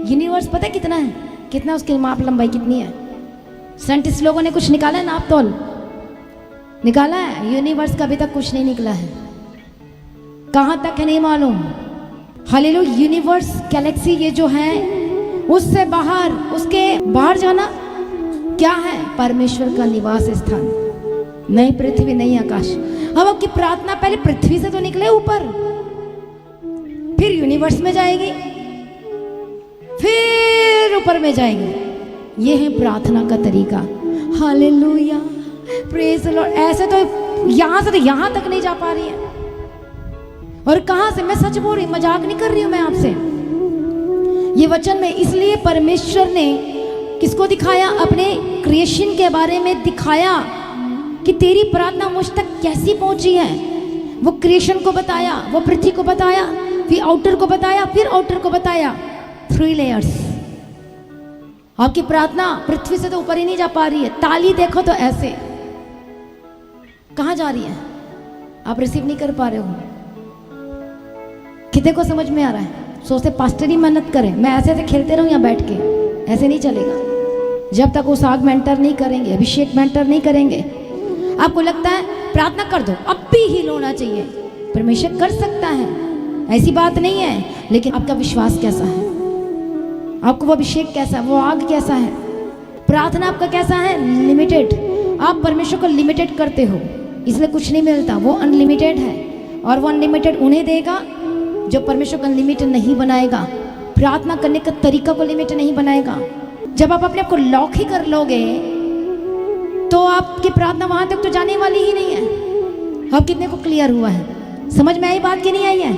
Universe पता है कितना है, कितना उसकी माप लंबाई कितनी है? साइंटिस्ट लोगों ने कुछ निकाला है, नाप तोल निकाला है? यूनिवर्स का अभी तक कुछ नहीं निकला है। कहाँ तक है नहीं मालूम। हालेलुया। यूनिवर्स गैलेक्सी ये जो है, उससे बाहर, उसके बाहर जाना क्या है? परमेश्वर का निवास स्थान। नई पृथ्वी नई आकाश। अब आपकी प्रार्थना पहले पृथ्वी से तो निकले ऊपर, फिर यूनिवर्स में जाएगी, फिर ऊपर में जाएगी। ये है प्रार्थना का तरीका। Hallelujah, praise the Lord. ऐसे तो यहां से तो यहां तक नहीं जा पा रही है। और कहां से, मैं सच बोल रही, मजाक नहीं कर रही हूं मैं आपसे। ये वचन में इसलिए परमेश्वर ने किसको दिखाया? अपने क्रिएशन के बारे में दिखाया कि तेरी प्रार्थना मुझ तक कैसी पहुंची है। वो क्रिएशन को बताया, वो पृथ्वी को बताया, फिर आउटर को बताया, फिर आउटर को बताया। 3 लेयर्स। आपकी प्रार्थना पृथ्वी से तो ऊपर ही नहीं जा पा रही है। ताली देखो तो ऐसे कहां जा रही है? आप रिसीव नहीं कर पा रहे हो। कितने को समझ में आ रहा है? सोचते पास्टर ही मेहनत करें, मैं ऐसे ऐसे खेलते रहूं यहाँ बैठ के, ऐसे नहीं चलेगा। जब तक उस आग में एंटर नहीं करेंगे, अभिषेक में एंटर नहीं करेंगे। आपको लगता है प्रार्थना कर दो, अब भी हील होना चाहिए। परमेश्वर कर सकता है, ऐसी बात नहीं है, लेकिन आपका विश्वास कैसा है? आपको वो अभिषेक कैसा है? वो आग कैसा है? प्रार्थना आपका कैसा है? लिमिटेड। आप परमेश्वर को लिमिटेड करते हो, इसलिए कुछ नहीं मिलता। वो अनलिमिटेड है, और वो अनलिमिटेड उन्हें देगा जो परमेश्वर को लिमिट नहीं बनाएगा। प्रार्थना करने का तरीका को लिमिट नहीं बनाएगा। जब आप अपने आप को लॉक ही कर लोगे तो आपकी प्रार्थना वहां तक तो जाने वाली ही नहीं है। अब कितने को क्लियर हुआ है? समझ में आई बात कि नहीं आई है?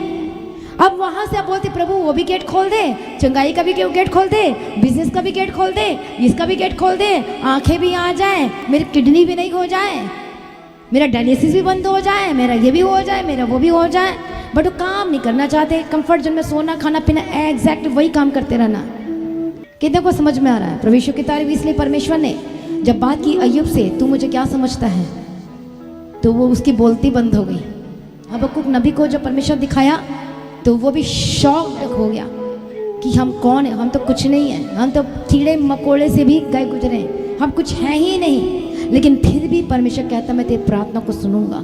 अब वहां से आप बोलते प्रभु वो भी गेट खोल दे, चंगाई का भी गेट खोल दे, बिजनेस का भी गेट खोल दे, इसका भी गेट खोल दे, आंखें भी आ जाए, मेरी किडनी भी नहीं हो जाए, मेरा डायलिसिस भी बंद हो जाए, मेरा ये भी हो जाए, मेरा वो भी हो जाए। बट वो काम नहीं करना चाहते। कंफर्ट जोन में सोना, खाना पीना, एग्जैक्टली वही काम करते रहना। कितने को समझ में आ रहा है? परमेश्वर की तारीफ। इसलिए परमेश्वर ने जब बात की अय्यूब से, तू मुझे क्या समझता है, तो वो उसकी बोलती बंद हो गई। हबक्कुक नबी को जब परमेश्वर दिखाया तो वो भी शॉक्ड हो गया कि हम कौन है, हम तो कुछ नहीं है, हम तो कीड़े मकोड़े से भी गए गुजरे, हम कुछ हैं ही नहीं। लेकिन फिर भी परमेश्वर कहता मैं तेरी प्रार्थना को सुनूंगा।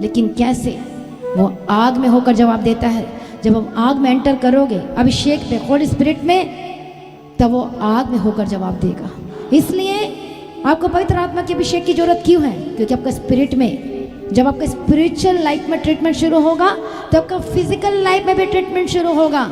लेकिन कैसे? वो आग में होकर जवाब देता है। जब हम आग में एंटर करोगे अभिषेक पे, होली स्पिरिट में, तब वो आग में होकर जवाब देगा। इसलिए आपको पवित्र आत्मा के अभिषेक की जरूरत क्यों है? क्योंकि आपका स्पिरिट में, जब आपका स्पिरिचुअल लाइफ में ट्रीटमेंट शुरू होगा तो आपका फिजिकल लाइफ में भी ट्रीटमेंट शुरू होगा।